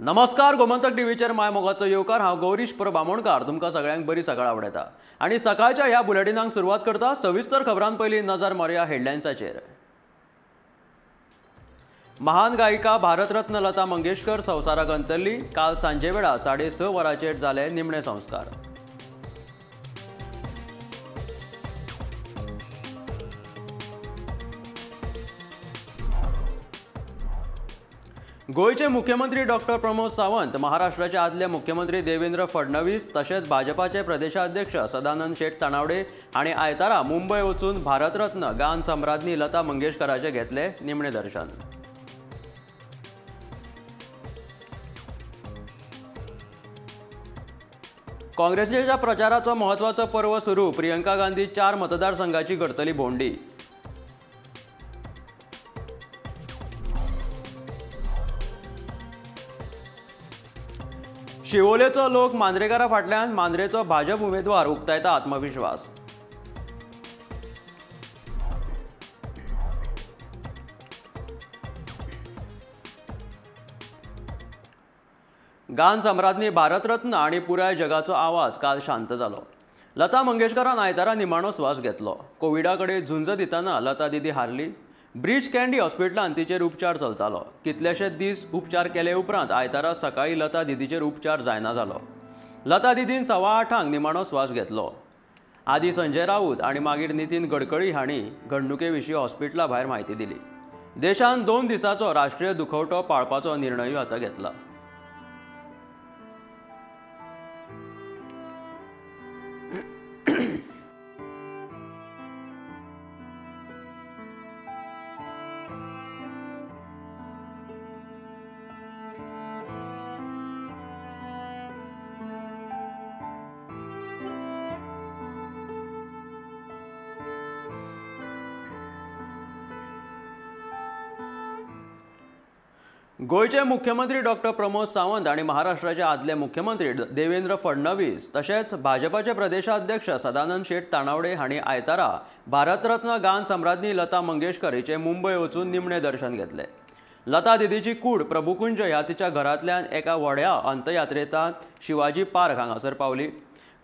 नमस्कार, गोमंतक टीव्हीचेर माय मोगाचो येवकार। हांव गौरीश बामोणकार तुमकां सगळ्यांक बरी सकाळ आवडयता आनी सकाळच्या ह्या बुलेटिनाक सुरवात करता सविस्तर खबरां पयलीं नजर मारया हेडलायन्साचेर। महान गायिका भारतरत्न लता मंगेशकर संवसाराक अंतरली। काल सांजे वेळा 6:30 वरांचेर जाले निमणे संस्कार। गोयचे मुख्यमंत्री डॉक्टर प्रमोद सावंत, महाराष्ट्राचे आदले मुख्यमंत्री देवेंद्र फडणवीस तशेंच भाजपाचे प्रदेशाध्यक्ष सदानंद शेट तानावडे हांणी आयतारा मुंबय वचून भारतरत्न गान सम्राज्ञी लता मंगेशकराचे घेतले निमणे दर्शन। काँग्रेसीच्या प्रचाराचो महत्वाचो पर्व सुरू। प्रियंका गांधी 4 मतदारसंघाची करतली भोंवडी। शिवोलेचो लोक मांद्रेकारा फाटल्यान मांद्रेचो भाजप उमेदवार उक्तायता आत्मविश्वास। गान सम्राज्ञी भारतरत्न आणि पुराय जगाचो आवाज काल शांत जालो। लता मंगेशकरान आयतारा निमाणो स्वास घेतलो। कोविडाकडे झुंज दितना लता दिदी हारली। ब्रीच कँडी हॉस्पिटलांत तिचेर उपचार चलतालो। कितलेशेच दीस उपचार केले उपरांत आयतारा सकाळी लता दिदीचेर उपचार जायना जालो। लता दिदीन 8:15 निमाणो स्वास घेतलो। आदी संजय राऊत आणि मागीर नितीन गडकरी हांणी घडणुके विशीं हॉस्पिटला भायर म्हायती दिली। देशान 2 दिसांचो राष्ट्रीय दुखवटो पाळपाचो निर्णयूय आतां घेतला। गोयचे मुख्यमंत्री डॉक्टर प्रमोद सावंत आणि महाराष्ट्राचे आदले मुख्यमंत्री देवेंद्र फडणवीस तशेंच भाजपाचे प्रदेशाध्यक्ष सदानंद शेट तानावडे हांणी आयतारा भारतरत्न गान सम्राज्ञी लता मंगेशकर हिचे मुंबय वचून निमणे दर्शन घेतले। लता दिदीची कूड प्रभुकुंज ह्या तिच्या घरांतल्यान एका व्हड्या अंतयात्रेंत शिवाजी पार्क हांगासर पावली।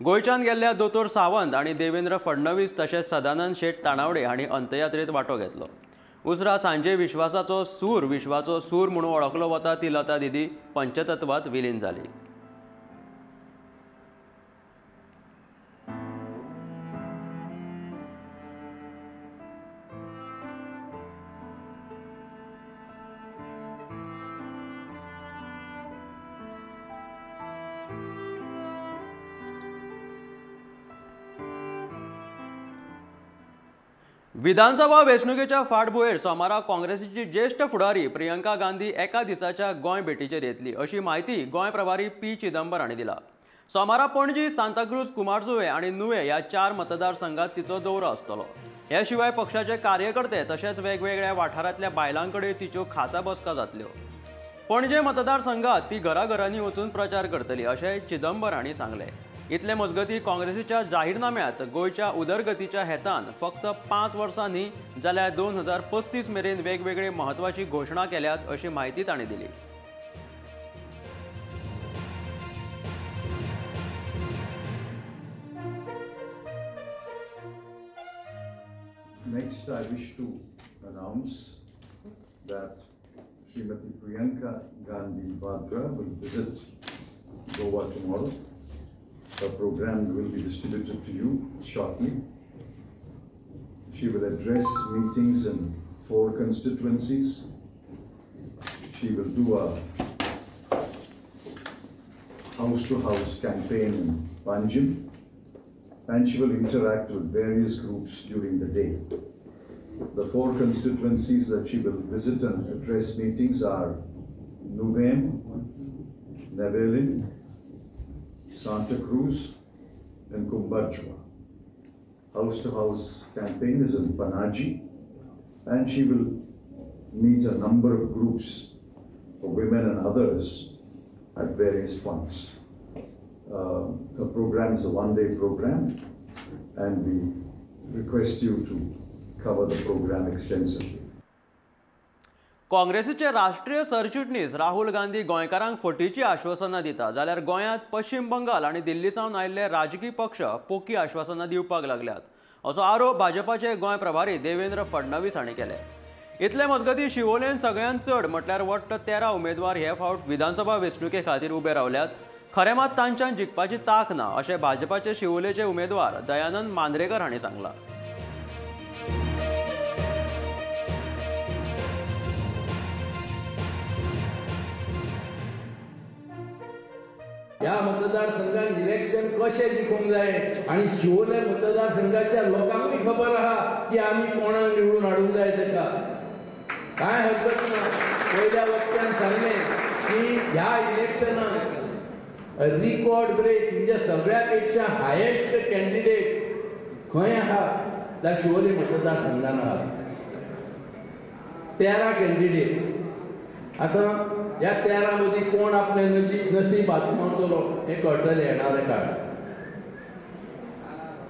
गोंयच्यान गेल्ल्या दोतोर सावंत आणि देवेंद्र फडणवीस तशेंच सदानंद शेट तानावडे हांणी अंतयात्रेंत वांटो घेतलो। उसरा सांजे विश्वाचो सूर म्हणून वळखलो वता ती लता दिदी पंचतत्वात विलीन जाली। विधानसभा वेंचणुकेच्या फाटभुंयेर सोमारा काँग्रेसीची ज्येष्ठ फुडारी प्रियंका गांधी एका दिसाच्या गोंय भेटीचेर येतली अशी माहिती गोंय प्रभारी पी चिदंबर हांणी दिला। सोमारा पणजी, सांताक्रूज, कुमारजुवे आणि नुवे ह्या 4 मतदारसंघात तिचो दौरो आसतलो। ह्या शिवाय पक्षाचे कार्यकर्ते तशेंच वेगवेगळ्या वाठारांतल्या बायलांकडेन तिच्यो खासा बसका जातल्यो। पणजे मतदारसंघात ती घराघरांनी वचून प्रचार करतली अशें चिदंबर हांणी सांगलें। इतले मजगती काँग्रेसीच्या जाहीरनाम्यांत गोयच्या उदरगतीच्या हेतान फक्त 5 वर्सां न्ही जाल्यार 2035 मेरेन वेगवेगळे महत्वाची घोशणा केल्यात अशी माहिती तांणी दिली। Next, I wish to announce that Srimati Priyanka Gandhi Vadra will visit Goa tomorrow. The program will be distributed to you shortly. She will address meetings in 4 constituencies. She will do a house-to-house campaign in Panjim, and she will interact with various groups during the day. The 4 constituencies that she will visit and address meetings are Nuvem, Nevelin, Santa Cruz and Kumbarjua. House-to-house campaign is in Panaji, and she will meet a number of groups for women and others at various points. The program is a 1-day program, and we request you to cover the program extensively. काँग्रेसीचे राष्ट्रीय सरचिटणीस राहुल गांधी गोंयकारांक फटीची आश्वासनां दिता जाल्यार गोंयांत पश्चिम बंगाल आनी दिल्ली सावन आयिल्ले राजकीय पक्ष पोकी आश्वासनां दिवपाक लागल्यात असो आरोप भाजपाचे गोंय प्रभारी देवेंद्र फडणवीस हांणी केले। इतले मजगतीं शिवोलेन सगळ्यांत चड म्हटल्यार वट्ट 13 उमेदवार हे फावट विधानसभा वेंचणुके खातीर उबे रावल्यात। खरें मात तांच्यान जिखपाची तांक ना अशें भाजपाचे शिवोलेचे उमेदवार दयानंद मांद्रेकर हांणी सांगलां। ह्या मतदारसंघात इलेक्शन कशें जिखूंक जाय आनी शिवोले मतदारसंघाच्या लोकांकूय खबर आहा की आमी कोणाक निवडून हाडूंक जाय ताका कांय हरकत ना। पयल्या वक्त्यान सांगलें की ह्या इलेक्शनाक रिकॉर्ड ब्रेक म्हणजे सगळ्या पेक्षा हायेस्ट कॅन्डिडेट खंय आहा जाल्यार शिवोले मतदारसंघान आहा 13 कॅन्डिडेट। आतां ह्या 13 मदीं कोण आपले नसीब आजमावतलो हें कळटलें येणाऱ्या काळात।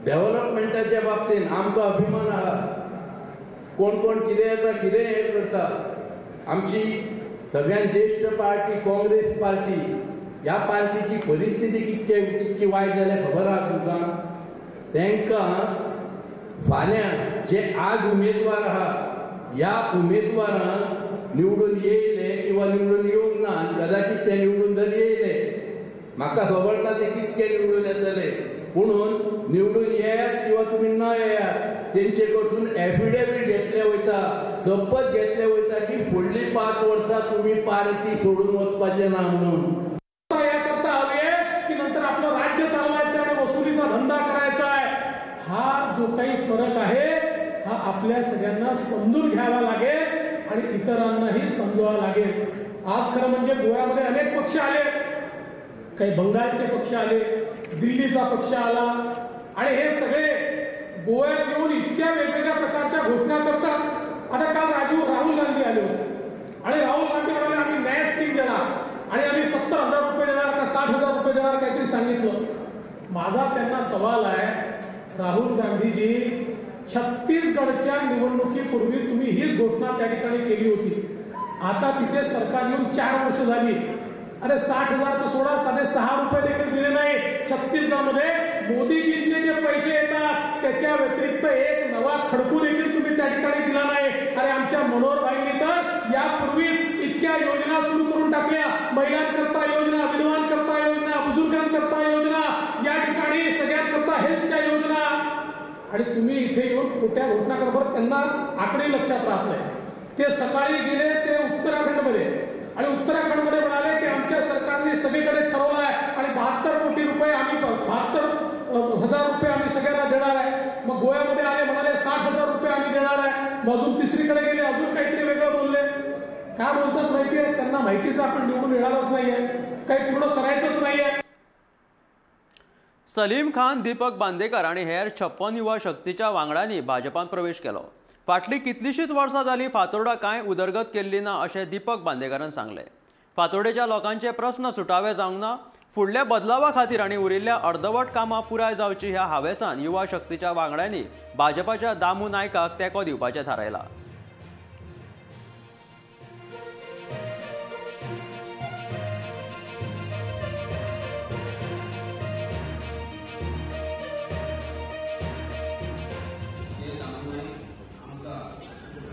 डेव्हलपमेंटाच्या बाबतींत आमकां अभिमान आहा कोण कोण कितें येता कितें हें करता। आमची सगळ्यात ज्येष्ठ पार्टी काँग्रेस पार्टी ह्या पार्टीची परिस्थिती कितकी वायट जाल्या खबर आहा तुमकां। तांकां फाल्यां जे आज उमेदवार आहा ह्या उमेदवारांक निवडून येयले किंवा निवडून येवंक ना आनी कदाचित ते निवडून जर येयले म्हाका खबर ना ते कितके निवडून येतले पुणून निवडून येयात किंवा तुमी न येयात तेंचे कडसून एफिडेवीट घेतले वयता शपथ घेतले वयता की फुडली 5 वर्सां तुमी पार्टी सोडून वचपाचे ना म्हणून। याकरता हवी आहे की नंतर आपलं राज्य चालवायचं आणि वसुलीचा धंदा करायचा आहे। हा जो काही फरक आहे हा आपल्या सगळ्यांना समजून घ्यावा लागेल आणि इतरांनाही समजवावं लागेल। आज खरं म्हणजे गोव्यामध्ये अनेक पक्ष आले, काही बंगालचे पक्ष आले, दिल्लीचा पक्ष आला आणि हे सगळे गोव्यात येऊन इतक्या वेगवेगळ्या प्रकारच्या घोषणा करतात। आता काल राहुल गांधी आले होते आणि राहुल गांधी म्हणाले आम्ही न्याय स्कीम देणार आणि आम्ही 70,000 रुपये देणार का 60,000 रुपये देणार काहीतरी सांगितलं। माझा त्यांना सवाल आहे राहुल गांधीजी छत्तीसगडच्या निवडणुकीपूर्वी तुम्ही हीच घोषणा त्या ठिकाणी केली होती। आता तिथे सरकार येऊन 4 वर्ष झाली। अरे 60,000 तर सोडा साधे 6 रुपये देखील दिले नाही। छत्तीसगडमध्ये मोदीजींचे जे पैसे येतात त्याच्या व्यतिरिक्त एक नवा खडकू देखील तुम्ही त्या ठिकाणी दिला नाही। अरे आमच्या मनोहर भाईंनी तर यापूर्वीच इतक्या योजना सुरू करून टाकल्या, महिलांकरता योजना, विधवांकरता योजना, बुजुर्गांकरता योजना, या ठिकाणी सगळ्यांकरता हेल्थच्या योजना आणि तुम्ही इथे येऊन खोट्या घोषणा करबर त्यांना आकडे लक्षात राहत नाही। ते सकाळी गेले ते उत्तराखंडमध्ये आणि उत्तराखंडमध्ये म्हणाले की आमच्या सरकारने सगळीकडे ठरवलं आहे आणि 72 कोटी रुपये आम्ही 72,000 रुपये आम्ही सगळ्यांना देणार आहे। मग गोव्यामध्ये आले म्हणाले 60,000 रुपये आम्ही देणार आहे। मग अजून तिसरीकडे गेले अजून काहीतरी वेगळं बोलले। काय बोलतात माहिती आहे त्यांना माहितीचं आपण निवडून येणारच नाहीये, काही पूर्ण करायचंच नाहीये। सलीम खान, दीपक बांदेकर आणि हेर 56 युवा शक्तीच्या वांगड्यांनी भाजपात प्रवेश केलो। फाटली कितलीशीच वर्सां जाली फातोर्डा कांय उदरगत केल्ली ना अशें दीपक बांदेकरान सांगलें। फातोर्डेच्या लोकांचे प्रस्न सुटावे जावंक ना, फुडल्या बदलावा खातीर आनी उरिल्ल्या अर्दवट कामां पुराय जावची ह्या हावेसान युवा शक्तीच्या वांगड्यांनी भाजपाच्या दामू नायकाक तेंको दिवपाचें थारायलां।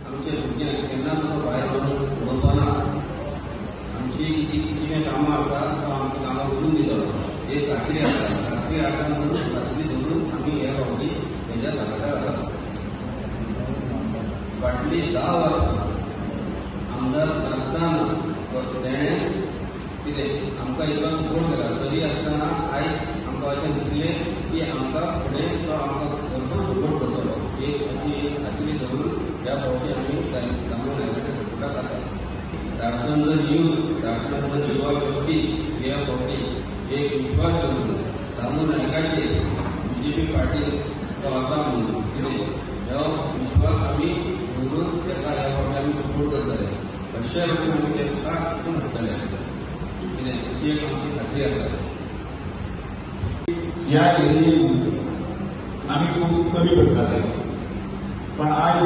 आमचे भुरग्यांक केन्ना भायर व्हरून वचना आमची कितें कामां आसा तो आमच्या कामां करून दितलो एक खात्री आसा म्हणून खात्री धरून आमी हे फावटी हेज्या धाकट्याक आसा। फाटली 10 वर्सां आमदार नासतना तेणें कितें आमकां इतलो सपोर्ट केला तरी आसतना आयज आमकां अशें दिसलें की आमकां फुडें तो आमकां भरपूर सपोर्ट करतलो एक अशी एक खात्री धरून ह्या फावटी आमी दामू नायकाच्या सपोर्टाक आसा। धारसंद युवा शक्ती ह्या फावटी एक विश्वास दवरून दामू नायकाचेर BJP पार्टी तो आसा म्हणून कितें हो विश्वास आमी धरून ताका ह्या फावटी आमी सपोर्ट करतले। अशे भशेन आमी ताका हाडून हाडटले कितें अशी एक आमची खात्री आसा। ह्या एरियेन आमी खूब कमी पडटाले पण आज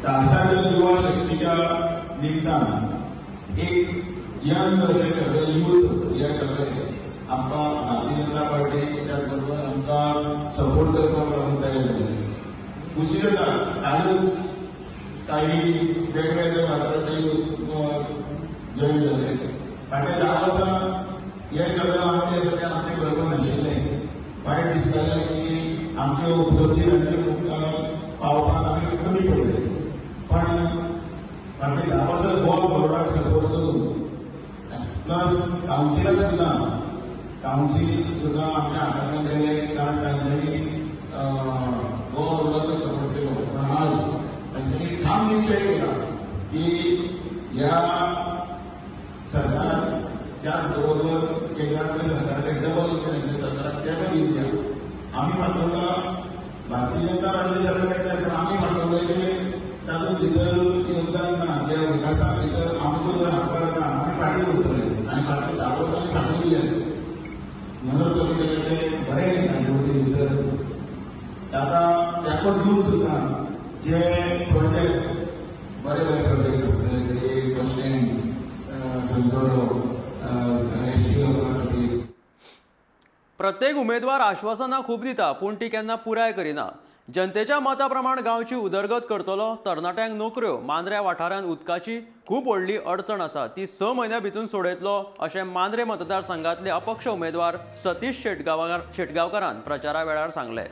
धारसंद युवा शक्तीच्या निमतान एक यंग असे सगळे यूथ हे सगळे आमकां भारतीय जनता पार्टी त्याच बरोबर आमकां सपोर्ट करपाक लागून तयार जाले. खुशी जाता कालच काही वेगवेगळे भारताचे जॉईन झाले. फाटल्या 10 वर्सां हे सगळे आमचे बरोबर नाशिल्ले. वायट दिसतालें की आमच्यो उपलब्धी तांचे पावपाक आमी कमी पडले. पण फाटल्या 10 वर्सां गोवा फॉरवर्डाक सपोर्ट करून प्लस कावन्सिलाक सुद्दां आमच्या हातांतल्यान गेले. कारण तांच्यांनी गोवा फॉरवर्डाक सपोर्ट केलो. पण आज तांच्यांनी ठाम निश्चय केला की ह्या सरकारान त्याच बरोबर केंद्रातल्या सरकाराचे डबल इंटरनॅशनल सरकाराक तेका दिल्या. आमी फाटोवला भारतीय जनता पार्टी सरकार येता पण आमी फाटोवल्याचे तातूंत भितर योगदान ना. त्या विकासा भितर आमचो जर हातभार ना आमी फाटीं उरतले आनी फाटल्या 10 वर्सांनी फाटीं उरले. मनोहर पर्रीकराचे बरें कार्यवळी भितर ताका तेको दिवन सुद्दां जे प्रोजेक्ट बरे बरे प्रोजेक्ट आसतले बस स्टँड संसोडो प्रत्येक उमेदवार आश्वासनां खूब दिता पूण ती केन्ना पुराय करिना. जनतेच्या मता प्रमाण गांवची उदरगत करतलो. तरणाट्यांक नोकऱ्यो. मांद्र्या वाठारांत उदकाची खूब व्हडली अडचण आसा ती 6 म्हयन्या भितून सोडयतलो अशें मांद्रे मतदारसंघातले अपक्ष उमेदवार सतीश शेटगांवकारान प्रचारा वेळार सांगलें.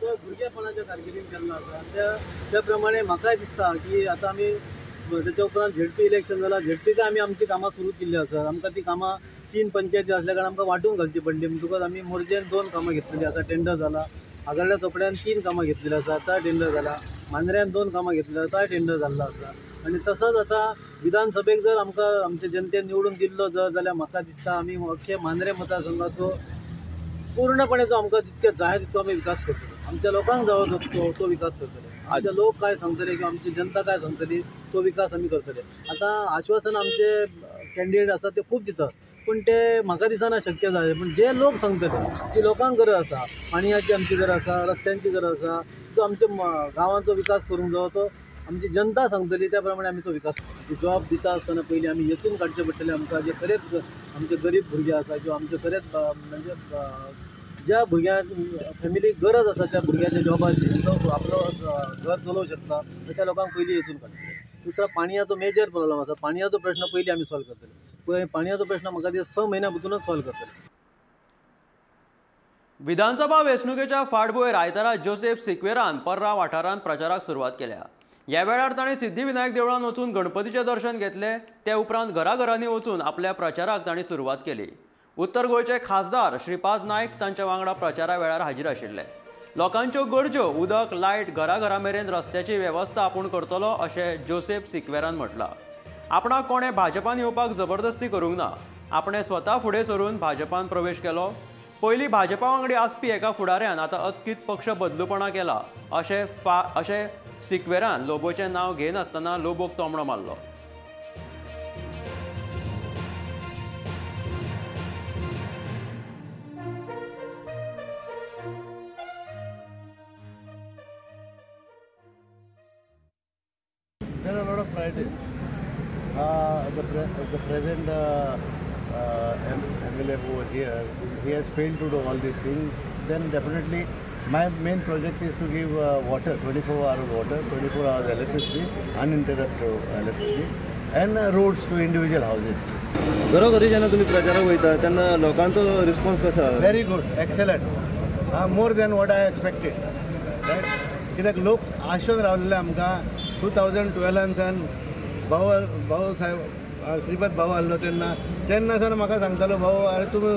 तो भुरगेपणाच्या कारकिर्दीत केल्लो आसा त्या प्रमाणे म्हाकाय दिसता की आतां आमी तेच्या उपरांत झेडपी इलेक्शन जालां. झेडपीक आमी आमची कामां सुरू केल्ली आसात. आमकां ती कामां 3 पंचायती असल्या कारणान आमकां वांटून घालची पडली. म्हणटकूच आमी मोरजेन 2 कामां घेतलेली आसा. टेंडर जाला. आगरल्या चोपड्यान 3 कामां घेतलेली आसा. आता टेंडर जाला. मांद्र्यान 2 कामां घेतलेली आसा. टेंडर जाल्लो आसा. आनी तसोच आतां विधानसभेक जर आमकां आमच्या जनतेन निवडून दिल्लो जाल्यार म्हाका दिसता आमी अख्खे मांद्रे मतदारसंघाचो पूर्णपणे जो आमकां जितके जाय तितको आमी विकास करतले. आमच्या लोकांक जावो तो विकास करतले. आमचे लोक काय सांगतले किंवा आमची जनता काय सांगतली तो विकास आमी करतले. आतां आश्वासन आमचे कॅन्डिडेट आसा ते खूब दितात पूण ते म्हाका दिसना शक्य जालें. पूण जे लोक सांगतले जी लोकांक गरज आसा पाणयाची आमची गरज आसा रस्त्यांची गरज आसा जो आमच्या गांवांचो विकास करूंक जावो तो आमची जनता सांगतली त्या प्रमाणे आमी तो विकास करतले. जॉब दिता आसतना पयलीं आमी वेचून काडचे पडटले आमकां जे खरेंच आमचे गरीब भुरगे आसा किंवा आमचे खरेंच म्हणजे ज्या भुरग्यां फॅमिलीक गरज आसा त्या भुरग्याच्या जॉबाची तो आपलो घर चलोवंक शकता तशा लोकांक पयलीं वेचून काडटले. दुसरो पाणयाचो मेजर प्रॉब्लम आसा. पाणयाचो प्रश्न पयलीं आमी सॉल्व करतले. पाणयाचो प्रश्न म्हाका दिसता 6 म्हयन्या भितरूनच सॉल्व करतले. विधानसभा वेंचणुकेच्या फाटभुंयेर आयतारा जोसेफ सिक्वेरान पर्रा वाठारांत प्रचाराक सुरवात केल्या. ह्या वेळार ताणें सिद्धिविनायक देवळांत वचून गणपतीचें दर्शन घेतलें. ते उपरांत घराघरांनी वचून आपल्या प्रचाराक तांणी सुरवात केली. उत्तर गोंयचे खासदार श्रीपाद नायक तांच्या वांगडा प्रचारा वेळार हाजीर आशिल्ले. लोकांच्यो गरजो उदक लायट घरा मेरेन रस्त्याची वेवस्था आपूण करतलो अशें जोसेफ सिक्वेरान म्हटलां. आपणाक कोणें भाजपान येवपाक जबरदस्ती करूंक ना. आपणें स्वता फुडें सरून भाजपान प्रवेश केलो. पयलीं भाजपा वांगडी आसपी एका फुडाऱ्यान आतां अस्कीत पक्ष बदलूपणा केला अशें सिक्वेरान लोबोचें नांव घेनासतना लोबोक तोमडो मारलो. There are a lot of priorities. The present MLA who was here, he has failed to do all these things. Then definitely my main project is to give water, 24 hours water, 24 hours electricity, uninterrupted electricity, and roads to individual houses. घरोघरी जेन्ना तुम्ही प्रचाराक वयता तेन्ना लोकांचो response कसो आसा? Very good, excellent. More than what I expected. Right? कित्याक लोक आशेन रावलेले आमकां 2012 भाऊ साहेब श्रीपद भाऊ आसलो तेन्ना सावन म्हाका सांगतालो भाऊ अरे तुमी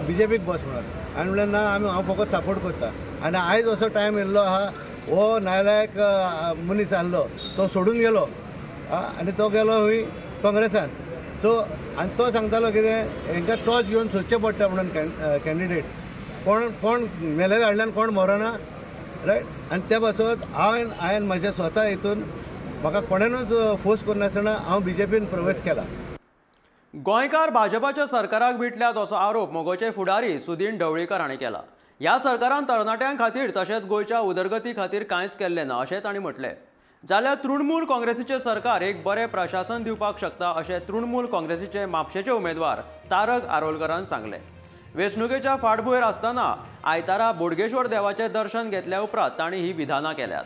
BJPक बस म्हणून. हांवें म्हणलें ना हांव फकत सपोर्ट करता. आनी आयज असो टायम येयल्लो आहा हो नालायक मनीस आहलो तो सोडून गेलो आनी तो गेलो हूंय काँग्रेसान. सो आनी तो सांगतालो कितें हांकां टॉर्च घेवन सोदचें पडटा म्हणून कॅन्डिडेट कोण मेलेले कडल्यान कोण मरना रायट. आनी त्या पासत हांवें म्हज्या स्वता हितून म्हाका कोणेनूच फोर्स करनासतना हांव BJPन प्रवेश केला. गोंयकार भाजपाच्या सरकाराक विटल्यात असो आरोप मोगोचे फुडारी सुदीन ढवळीकर हांणी केला. ह्या सरकारान तरणाट्यां खातीर तशेंच गोंयच्या उदरगती खातीर कांयच केल्लें ना अशें तांणी म्हटलें. जाल्यार तृणमूल काँग्रेसीचें सरकार एक बरें प्रशासन दिवपाक शकता अशें तृणमूल काँग्रेसीचे म्हापशेचे उमेदवार तारक आरोलकरान सांगलें. वेंचणुकेच्या फाटभुंयेर आसतना आयतारा बोडगेश्वर देवाचें दर्शन घेतल्या उपरांत तांणी ही विधानां केल्यात.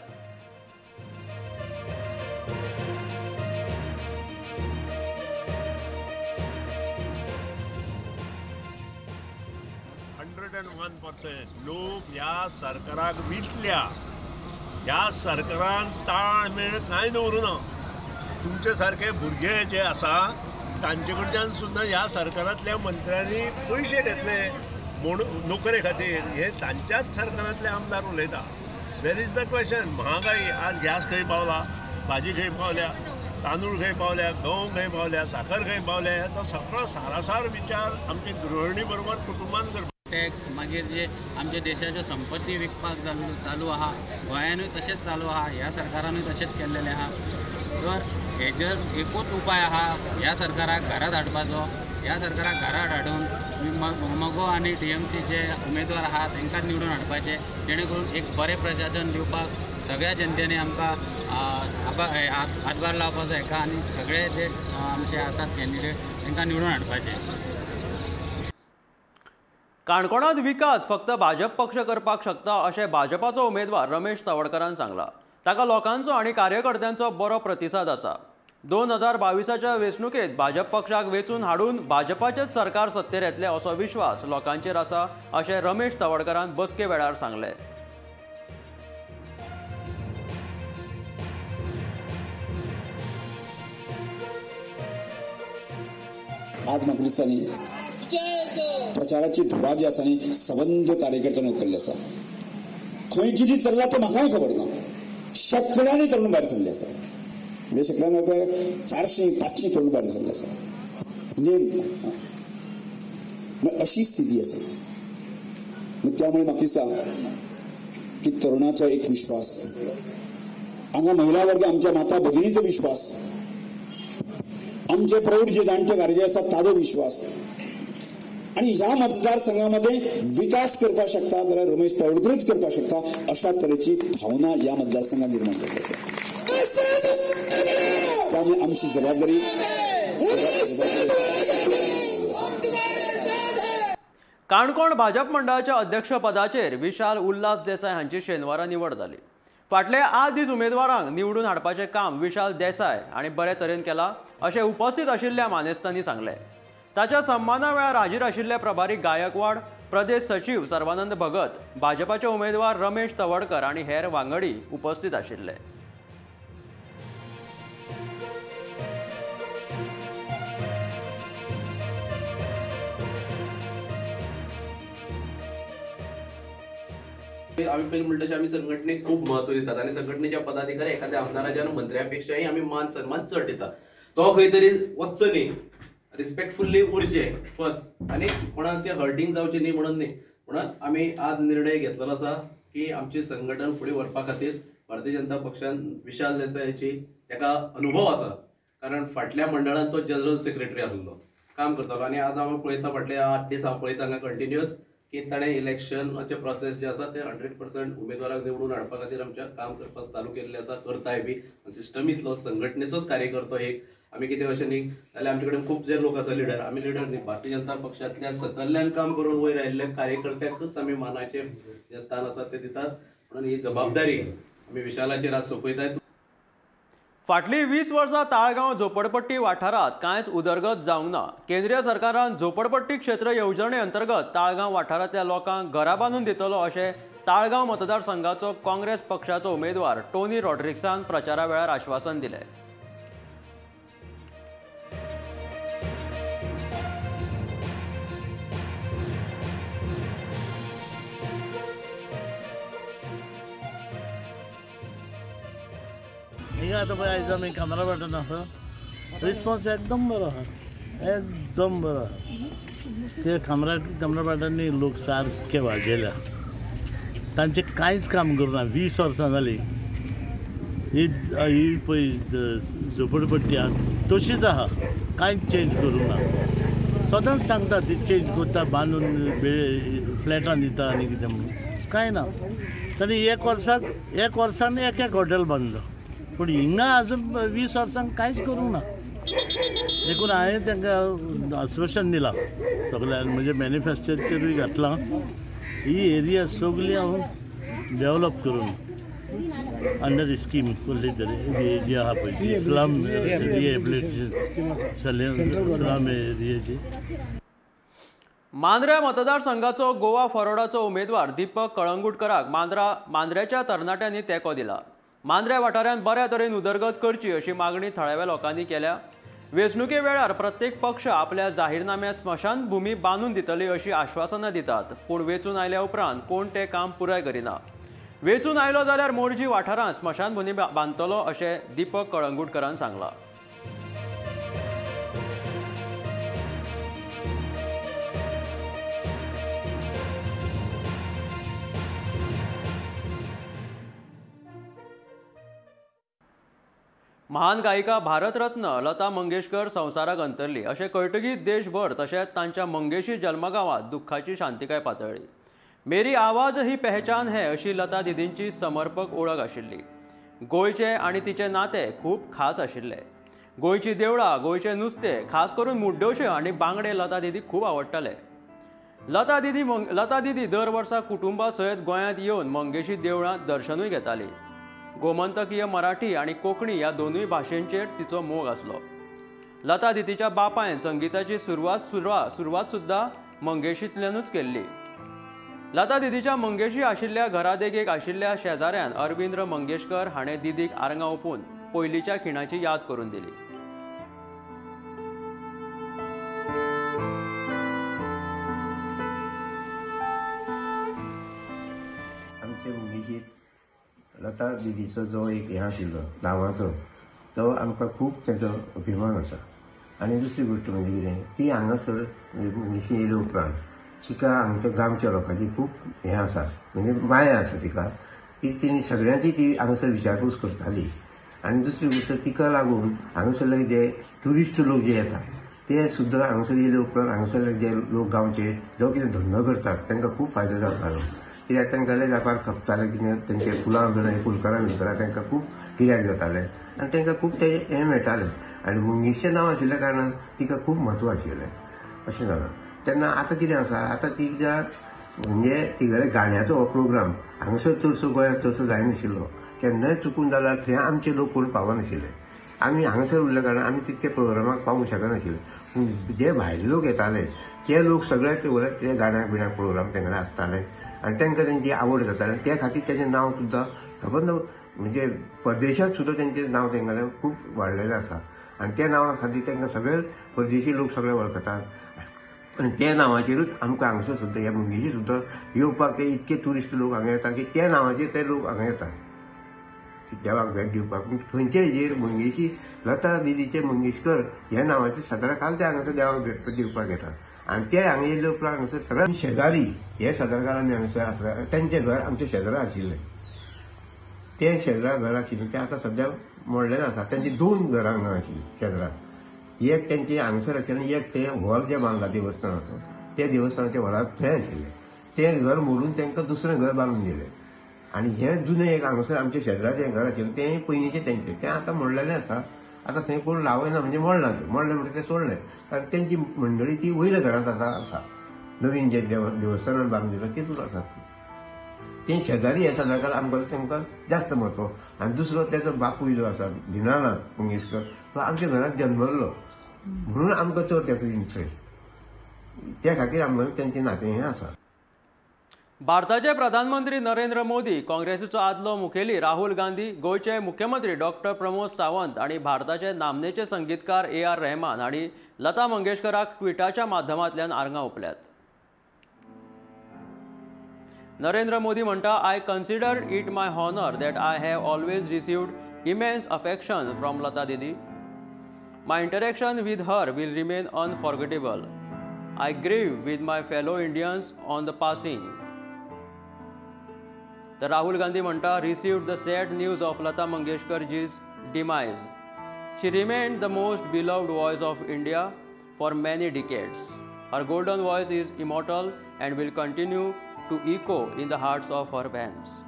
101% लोक ह्या सरकाराक विटल्या. ह्या सरकारान ताळमेळ कांय दवरुना. तुमचे सारखे भुरगे जे आसा तांचे कडच्यान सुद्दां ह्या सरकारांतल्या मंत्र्यांनी पयशे घेतले नोकरे खातीर. हे तांच्याच सरकारांतले आमदार उलयता. वेर इज द क्वेश्चन. महागाई आज गॅस खंय पावला, भाजी खंय पावल्या, तांदूळ खंय पावल्या, गंव खंय पावल्या, साखर खंय पावल्या, हेचो सगळो सारासार विचार आमची गृहिणी बरोबर कुटुंबान करता. टॅक्स मागीर जे आमच्या देशाच्यो संपत्ती विकपाक चालू आहा, गोंयानूय तशेंच चालू आहा, ह्या सरकारानूय तशेंच केल्लेलें आहा. तर हेजेर एकूच उपाय आहा ह्या सरकाराक घरांत हाडपाचो. ह्या सरकाराक घरांत हाडून मगो आनी TMCचे उमेदवार आहा तांकां निवडून हाडपाचे, जेणे करून एक बरें प्रशासन दिवपाक सगळ्या जनतेने आमकां हातभार लावपाचो हेका आनी सगळे जे आमचे आसात कॅन्डिडेट तांकां निवडून हाडपाचे. काणकोणांत विकास फक्त भाजप पक्ष करपाक शकता अशें भाजपाचो उमेदवार रमेश तवडकरान सांगलां. ताका लोकांचो आनी कार्यकर्त्यांचो बरो प्रतिसाद आसा. 2022च्या वेंचणुकेंत भाजप पक्षाक वेंचून हाडून भाजपाचेच सरकार सत्तेर येतले असो विश्वास लोकांचेर आसा अशें रमेश तवडकरान बसके वेळार सांगलें. आज म्हाका दिसता न्ही प्रचाराची धुवा जी आसा न्ही सबंद कार्यकर्त्यांनी उखल्ली आसा. खंय कितें चल्लां तें म्हाकाय खबर ना. शेकड्यांनी तरुण भायर सरले आसा. म्हणजे शेकड्यान म्हाका 400-500 तरुण भायर सरले आसा. म्हणजे अशी स्थिती आसा. त्यामुळे म्हाका दिसता की तरुणाचो एक विश्वास, हांगा महिला वर्ग आमच्या माता भगिनीचो विश्वास, आमचे प्रौढ जे जाणटे कार्यकर्ते आसात ताजो विश्वास आणि ह्या मतदारसंघामध्ये विकास करपाक शकता जाल्यार रमेश तवडकरच करपाक शकता अशा तरेची भावना या मतदारसंघात निर्माण करत आसा. त्यामुळे आमची जबाबदारी काणकोण भाजप मंडळाच्या अध्यक्षपदाचेर विशाल उल्हास देसाय हांची शेनवारा निवड जाली. फाटले 8 दीस उमेदवारांक निवडून हाडपाचें काम विशाल देसाय हांणी बरे तरेन केलां अशें उपस्थित आशिल्ल्या मानेस्तांनी सांगलें. ताच्या सन्माना वेळार हाजीर आशिल्ले प्रभारी गायकवाड, प्रदेश सचिव सर्वानंद भगत, भाजपाचे उमेदवार रमेश तवडकर आनी हेर वांगडी उपस्थित आशिल्ले. आम्ही पहिले म्हणलं आम्ही संघटनेक खूप महत्व दितात आणि संघटनेच्या पदाधिकारी एखाद्या आमदाराच्या मंत्र्यापेक्षाही आम्ही मान सन्मान चढ दितात. तो खंय तरी वचचो न्ही, रिस्पेक्टफुल्ली उरचे पण आनी कोणाचे हर्टिंग जावचे न्ही म्हणून न्ही. म्हणून आम्ही आज निर्णय घेतलेलो आसा की आमचे संघटन फुडें व्हरपा खातीर भारतीय जनता पक्षान विशाल देसायची ताका अनुभव आसा. कारण फाटल्या मंडळान तो जनरल सेक्रेटरी आसलो, काम करतालो आनी आज हांव पळयता फाटले 8 दीस हांव पळयता हांगा कंटिन्युअस की ताणें इलेक्शनाचे प्रोसेस जे आसा ते 100% उमेदवाराक निवडून हाडपा खातीर आमच्या काम करपाक चालू केल्लें आसा, करताय बी. सिस्टम इतलो संघटनेचोच कार्यकर्तो एक आमी कितें अशें न्ही जाल्यार आमचे कडेन खूब जे लोक आसा लिडर, आमी लिडर न्ही, भारतीय जनता पक्षांतल्या सकल्ल्यान काम करून वयर आयिल्ल्या कार्यकर्त्यांकच आमी मानाचें जे स्थान आसा ते दितात. म्हणून ही जबाबदारी आमी विशालाचेर आज सोपयतात. फाटलीं 20 वर्सां ताळगांव झोपडपट्टी वाठारांत कांयच उदरगत जावंक ना. केंद्रीय सरकारान झोपडपट्टी क्षेत्र येवजणे अंतर्गत ताळगांव वाठारांतल्या लोकांक घरां बांदून दितलो अशें ताळगांव मतदारसंघाचो काँग्रेस पक्षाचो उमेदवार टोनी रॉड्रिक्सान प्रचारा वेळार आश्वासन दिलें. हिंगा आतां पळय आयज आमी खामराबाटान आसा रिस्पॉन्स एकदम बरो आहा एकदम बरो आहा कित्याक खामराबाटांनी लोक सारके वाजेल्या तांचें कांयच काम करूना 20 वर्सां जालीं ही पळय झोपडपट्टी आहा तशीच आहा कांयच चेंज करूंक ना सदांच सांगता ती चेंज करता बांदून फ्लॅटान दिता आनी कितें म्हणून कांय ना तांणी एक वर्सान एक हॉटेल बांदलो पूण हिंगा आजून 20 वर्सांक कांयच करूंक ना देखून हांवें तांकां आश्वासन दिलां सगळ्यांक म्हणजे मॅनिफेस्टोचेरूय घातलां ही एरिया सगळी हांव डेवलप करून अंडर दी स्कीम कसली तरी जी आहा पळय ती स्लम रिहेबिलिटेशन स्लम एरियाची. मांद्रे मतदारसंघाचो गोवा फॉरवर्डाचो उमेदवार दीपक कळंगूटकाराक मांद्रेच्या तरणाट्यांनी तेंको दिला. मांद्रे वाठारांत बऱ्या तरेन उदरगत करची अशी मागणी थळाव्या लोकांनी केल्या. वेंचणुके वेळार प्रत्येक पक्ष आपल्या जाहीरनाम्यात स्मशान भूमी बांदून दितली अशी आश्वासनां दितात पूण वेंचून आयल्या उपरांत कोण तें काम पुराय करिना. वेंचून आयलो जाल्यार मोरजी वाठारांत स्मशान भूमी बांदतलो अशें दीपक कळंगूटकारान सांगलां. महान गायिका भारतरत्न लता मंगेशकर संवसाराक अंतरली अशें कळटकीच देशभर तशेंच तांच्या मंगेशी जल्मगांवांत दुख्खाची शांतिकाय पातळ्ळी. मेरी आवाज ही पहचान है अशी लता दिदींची समर्पक ओळख आशिल्ली. गोंयचें आनी तिचें नातें खूब खास आशिल्लें. गोंयची देवळां गोंयचें नुस्तें खास करून मुड्डोश्यो आनी बांगडे लता दिदीक खूब आवडटाले. लता दिदी दर वर्सा कुटुंबा सयत गोंयांत येवन मंगेशी देवळांत दर्शनूय घेताली. गोमंतकीय मराठी आनी कोंकणी ह्या दोनूय भाशेंचेर तिचो मोग आसलो. लता दिदीच्या बापायन संगीताची सुरवात सुद्दां मंगेशींतल्यानूच केल्ली. लता दिदीच्या मंगेशी आशिल्ल्या घरादेगेक आशिल्ल्या शेजाऱ्यान अरविंद्र मंगेशकर हाणें दिदीक आर्गां ओपून पयलींच्या खिणाची याद करून दिली. आमचे मंगेशीत लता दिदीचो जो एक हें आशिल्लो नांवाचो तो आमकां खूब तेचो अभिमान आसा. आनी दुसरी गोश्ट म्हणजे कितें ती हांगासर मंगेशी येयले उपरांत तिका हांगच्या गांवच्या लोकांची खूब हें आसा म्हणजे माया आसा तिका की तिणी सगळ्यांची ती हांगासर विचारपूस करताली. आनी दुसरी गोश्ट तिका लागून हांगासरले जे ट्युरिस्ट लोक जे येतात ते सुद्दां हांगासर येयले उपरांत हांगासरले जे लोक गांवचे जो कितें धंदो करतात तांकां खूब फायदो जातालो. कित्याक तांकां जापार खपताले कितें तेंचे फुलकारां भितर तांकां खूब गिरायक जातालें आनी तांकां खूब ते हें मेळटालें. आनी मंगेशचें नांव आशिल्ल्या कारणान तिका खूब म्हत्व आशिल्लें अशें जालां. तेन्ना आतां कितें आसा आतां तिच्या म्हणजे तिगेले गाण्याचो हो प्रोग्राम हांगासर चडसो गोंयांत चडसो जायनाशिल्लो. केन्नाय चुकून जाल्यार थंय आमचे लोक कोण पावनाशिल्ले. आमी हांगासर उरल्या कारणान आमी तितके प्रोग्रामाक पावूंक शकनाशिल्ले. पूण जे भायले लोक येताले ते लोक सगळे ते गाण्याक बिण्याक प्रोग्राम तेंगडे आसताले आनी तांकां तेंची आवड जाताली. त्या खातीर तेजें नांव सुद्दां खबर ना म्हणजे परदेशांत सुद्दां तेंचें नांव तेंगेलें खूब वाडलेलें आसा. आनी त्या नांवा खातीर तांकां सगळे परदेशी लोक सगळे वळखतात. आनी त्या नांवाचेरूच आमकां हांगासर सुद्दां ह्या मंगेशी सुद्दां येवपाक ते इतके ट्युरिस्ट लोक हांगा येतात की त्या नांवाचेर ते लोक हांगा येतात देवाक भेट दिवपाक. खंयचे हेजेर मंगेशी लता दिदीचे मंगेशकर ह्या नांवाचेर सदराकाल ते हांगासर देवाक भेट दिवपाक येतात. आनी ते हांगा येयले उपरांत हांगासर सगळे शेजारी हे सदरकारांनी हांगासर आसले तेंचें घर आमचे शेजारा आशिल्लें. ते शेजरा घर आशिल्लें तें आतां सद्याक मोडलेलें आसा. तेंची 2 घरां हांगा आशिल्लीं शेजराक. एक तेंचे हांगासर आशिल्लें आनी एक थंय हॉल जें बांदलां देवस्थानाचो ते देवस्थानाच्या हॉलांत थंय आशिल्लें. तें घर मोडून तांकां दुसरें घर बांदून दिलें. आनी हें जुनें एक हांगासर आमच्या शेजराचें घर आशिल्लें तें पयलींचें तेंचें तें आतां मोडलेलें आसा. आतां थंय कोण लावयना म्हणजे मोडलां तें मोडलें म्हणटा तें सोडलें. कारण तेंची मंडळी ती वयल्या घरांत आसा. नवीन जें देवस्थानान बांदून दिलां तितूंत आसात. ते शेजारी हे सदाकाल आमकां तांकां जास्त म्हत्व. आनी दुसरो तेजो बापूय जो आसा दिनानाथ मंगेशकर तो आमच्या घरांत जल्मल्लो म्हणून आमकां चड तेचो इंट्रस्ट. त्या खातीर आमकां तेंचें नातें हें आसा. भारताचे प्रधानमंत्री नरेंद्र मोदी, काँग्रेसीचो आदलो मुखेली राहुल गांधी, गोयचे मुख्यमंत्री डॉक्टर प्रमोद सावंत आणि भारताचे नामनेचे संगीतकार AR रहमान हांणी लता मंगेशकराक ट्विटाच्या माध्यमांतल्यान आर्गां ओपल्यात. नरेंद्र मोदी म्हणटा, I consider it my honour that I have always received immense affection from Lata Didi. My interaction with her will remain unforgettable. I grieve with my fellow Indians on the passing. The Rahul Gandhi Manta received the sad news of Lata Mangeshkarji's demise. She remained the most beloved voice of India for many decades. Her golden voice is immortal and will continue to echo in the hearts of her fans.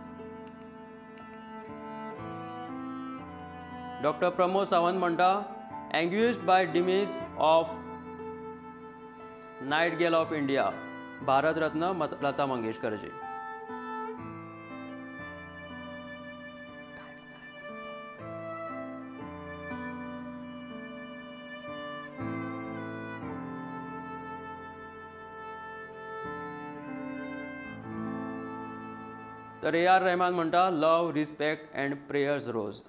Dr. Pramod Sawant Manta, anguished by demise of Nightingale of India, Bharat Ratna Lata Mangeshkarji. तर A.R. Rahman म्हणटा लव, respect and prayers रोज.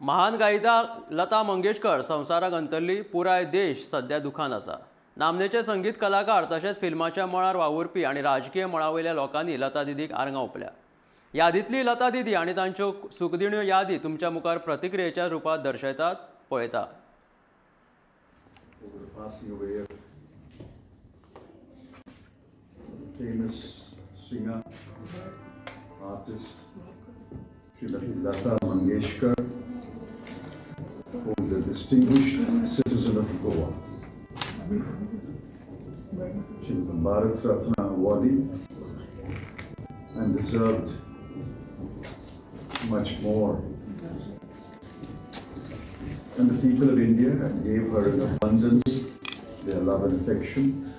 महान गायिका लता मंगेशकर संवसाराक अंतरली. पुराय देश सध्या दुखान आसा. नामनेचे संगीत कलाकार तशेंच फिल्माच्या मळार वावुरपी आनी राजकीय मळावयल्या लोकांनी लता दिदीक आर्गां ओंपल्या. यादींतली लता दिदी आनी तांच्यो सुखदिण्यो यादी तुमच्या मुखार प्रतिक्रियेच्या रुपात दर्शयतात. पळयता. Famous singer, artist, Srimati Lata Mangeshkar, who is a distinguished citizen of Goa. She was a Bharat Ratna awardee and deserved much more. And the people of India gave her in abundance their love and affection.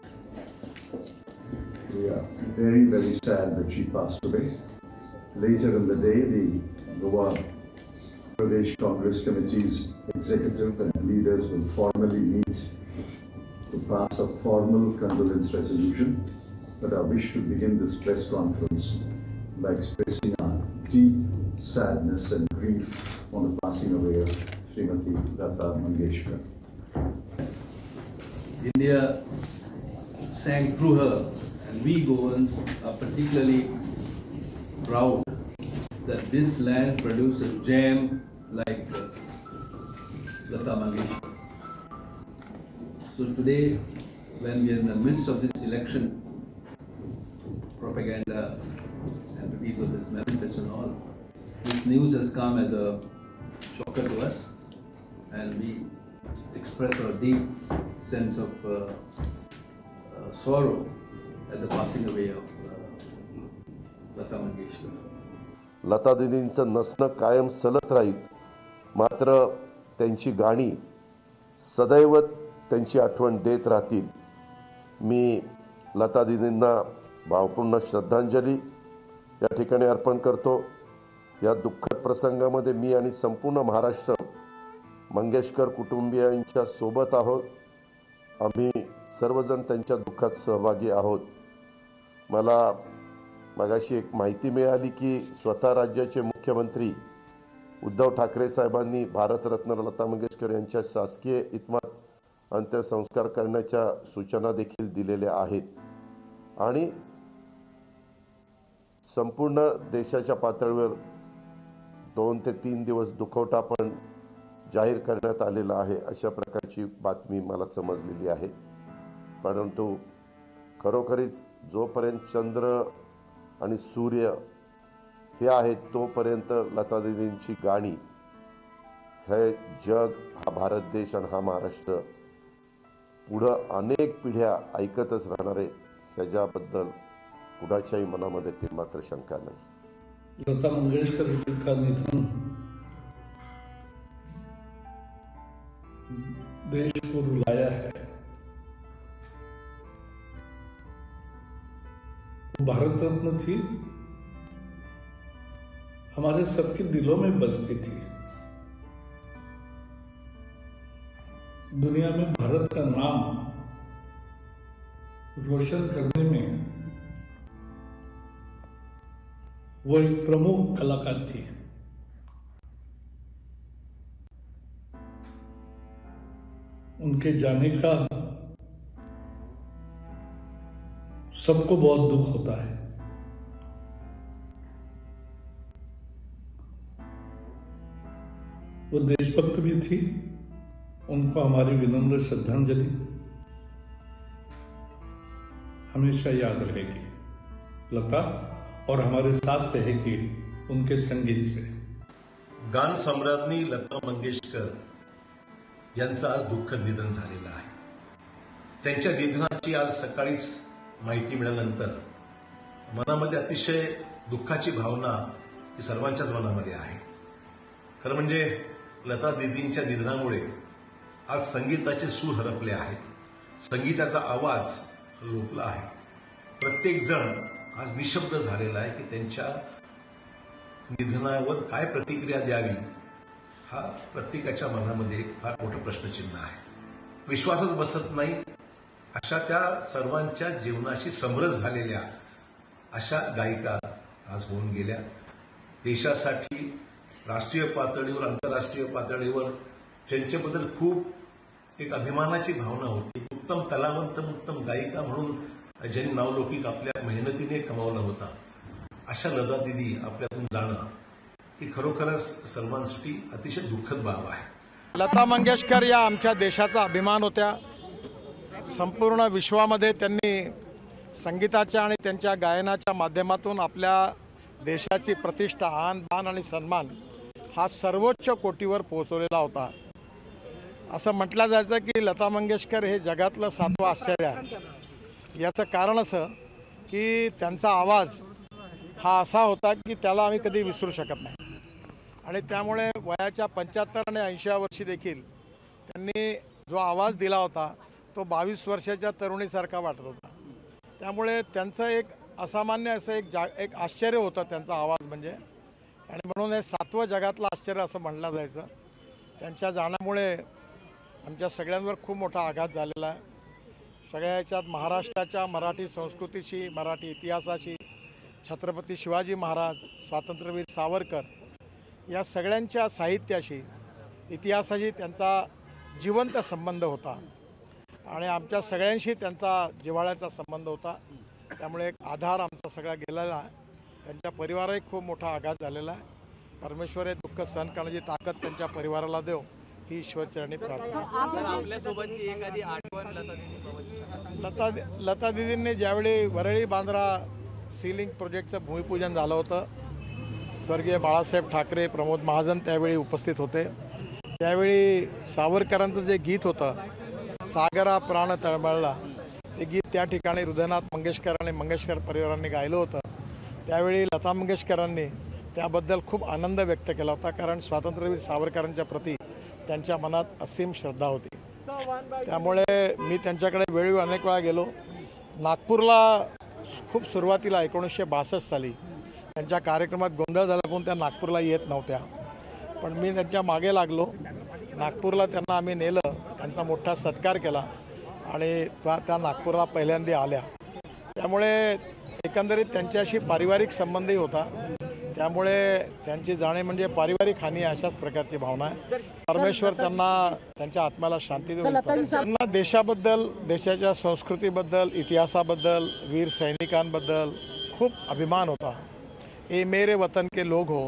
We are very, very sad that she passed away. Later in the day, the Goa Pradesh Congress Committee's executive and leaders will formally meet to pass a formal condolence resolution. But I wish to begin this press conference by expressing our deep sadness and grief on the passing away of Srimati Lata Mangeshkar. India sang through her, and we Goans are particularly proud that this land produced a gem like Lata Mangeshkar. So today, when we are in the midst of this election propaganda and release of this manifesto and all, this news has come as a shocker to us, and we express our deep sense of sorrow at the passing away of Lata Mangeshkar. Lata दीदींचं नसणं कायम चलत राहील. मात्र त्यांची गाणी सदैव त्यांची आठवण देत राहतील. मी लता दीदींना भावपूर्ण श्रद्धांजली या ठिकाणी अर्पण करतो. या दुःखद प्रसंगामध्ये मी आणि संपूर्ण महाराष्ट्र मंगेशकर कुटुंबियांच्या सोबत आहोत. आम्ही सर्वजण त्यांच्या दुःखात सहभागी आहोत. मला मगाशी एक माहिती मिळाली की स्वतः राज्याचे मुख्यमंत्री उद्धव ठाकरे साहेबांनी भारतरत्न लता मंगेशकर यांच्या शासकीय इतमामात अंत्यसंस्कार करण्याच्या सूचना देखील दिलेल्या आहेत. आणि संपूर्ण देशाच्या पातळीवर 2 ते 3 दिवस दुखवटा पण जाहीर करण्यात आलेला आहे. अशा प्रकारची बातमी मला समजलेली आहे. परंतु खरोखरीच जोपर्यंत चंद्र आणि सूर्य हे आहेत तोपर्यंत लता दीदींची गाणी हे जग, हा भारत देश आणि हा महाराष्ट्र पुढं अनेक पिढ्या ऐकतच राहणार आहे. ह्याच्याबद्दल कुणाच्याही मनामध्ये ती मात्र शंका नाही. लता मंगेशकर जी का निधन देश को रुलाया है. भारत रत्न थी, हमारे सबके दिलों में बसती थी. दुनिया में भारत का नाम रोशन करने में वो एक प्रमुख कलाकार थी. उनके जाने का सबको बहुत दुख होता है। वो देशभक्त भी थी, उनको हमारी विनम्र श्रद्धांजलि हमेशा याद रहेगी। लता और हमारे साथ रहेगी उनके संगीत से। गान सम्राज्ञी लता मंगेशकर यांचं आज दुःखद निधन झालेलं आहे। त्यांच्या निधनाची आज सकाळीच माहिती मिळाल्यानंतर मनामध्ये अतिशय दुःखाची भावना ही सर्वांच्याच मनामध्ये आहे। खरं म्हणजे लता दीदींच्या निधनामुळे आज संगीताचे सूर हरपले आहेत, संगीताचा आवाज लोपला आहे। प्रत्येक जण आज निशब्द झालेला आहे की त्यांच्या निधनावर काय प्रतिक्रिया द्यावी हा प्रत्येकाच्या मनामध्ये एक फार मोठं प्रश्नचिन्ह आहे। विश्वासच बसत नाही अशा त्या सर्वांच्या जीवनाशी समरस झालेल्या अशा गायिका आज होऊन गेल्या। देशासाठी राष्ट्रीय पातळीवर आंतरराष्ट्रीय पातळीवर त्यांच्याबद्दल खूप एक अभिमानाची भावना होती। उत्तम कलावंत, उत्तम गायिका म्हणून ज्यांनी नावलौकिक आपल्या मेहनतीने कमावला होता, अशा लता दीदी आपल्यातून जाणं ही खरोखरच सर्वांसाठी अतिशय दुःखद बाब आहे। लता मंगेशकर या आमच्या देशाचा अभिमान होत्या। संपूर्ण विश्वामध्ये त्यांनी संगीताच्या आणि त्यांच्या गायनाच्या माध्यमातून आपल्या देशाची प्रतिष्ठा, आन बान आणि सन्मान हा सर्वोच्च कोटीवर पोहोचवलेला होता। असं म्हटलं जायचं की लता मंगेशकर हे जगातलं 7वं आश्चर्य आहे। याचं कारण असं की त्यांचा आवाज हा असा होता की त्याला आम्ही कधी विसरू शकत नाही आणि त्यामुळे वयाच्या 75 आणि 80 वर्षी देखील त्यांनी जो आवाज दिला होता तो 22 वर्षाच्या तरुणीसारखा वाटत होता। त्यामुळे त्यांचं एक असामान्य असं एक आश्चर्य होतं त्यांचा आवाज म्हणजे, आणि म्हणून हे 7वं जगातलं आश्चर्य असं म्हटलं जायचं। त्यांच्या जाण्यामुळे आमच्या सगळ्यांवर खूप मोठा आघात झालेला आहे। सगळ्या याच्यात महाराष्ट्राच्या मराठी संस्कृतीशी, मराठी इतिहासाशी, छत्रपती शिवाजी महाराज, स्वातंत्र्यवीर सावरकर या सगळ्यांच्या साहित्याशी, इतिहासाशी त्यांचा जिवंत संबंध होता आणि आमच्या सगळ्यांशी त्यांचा जिव्हाळ्याचा संबंध होता। त्यामुळे एक आधार आमचा सगळा गेलेला आहे। त्यांच्या परिवाराही खूप मोठा आघात झालेला आहे। परमेश्वर हे दुःख सहन करण्याची ताकद त्यांच्या परिवाराला देव ही ईश्वरचरणी प्रार्थना। आपल्यासोबतची एखादी आठवण लता दीदींनी ज्यावेळी वरळी बांद्रा सीलिंग प्रोजेक्टचं भूमिपूजन झालं होतं, स्वर्गीय बाळासाहेब ठाकरे, प्रमोद महाजन त्यावेळी उपस्थित होते। त्यावेळी सावरकरांचं जे गीत होतं, सागरा प्राण तळमळला, ते गीत त्या ठिकाणी हृदयनाथ मंगेशकर आणि मंगेशकर परिवारांनी गायलं होतं। त्यावेळी लता मंगेशकरांनी त्याबद्दल खूप आनंद व्यक्त केला होता, कारण स्वातंत्र्यवीर सावरकरांच्या प्रती त्यांच्या मनात असीम श्रद्धा होती। त्यामुळे मी त्यांच्याकडे वेळोवेळी अनेक वेळा गेलो। नागपूरला खूप सुरुवातीला 1962 साली त्यांच्या कार्यक्रमात गोंधळ झाला म्हणून त्या नागपूरला येत नव्हत्या, पण मी त्यांच्या मागे लागलो। नागपूरला त्यांना आम्ही नेलं, त्यांचा मोठा सत्कार केला आणि त्या नागपूरला पहिल्यांदा आल्या। त्यामुळे एकंदरीत त्यांच्याशी पारिवारिक संबंधही होता। त्यामुळे त्यांची जाणे म्हणजे पारिवारिक हानी अशाच प्रकारची भावना आहे। परमेश्वर त्यांना त्यांच्या आत्म्याला शांती देऊ। त्यांना देशाबद्दल, देशाच्या संस्कृतीबद्दल, इतिहासाबद्दल, वीर सैनिकांबद्दल खूप अभिमान होता। ए मेरे वतन के लोग हो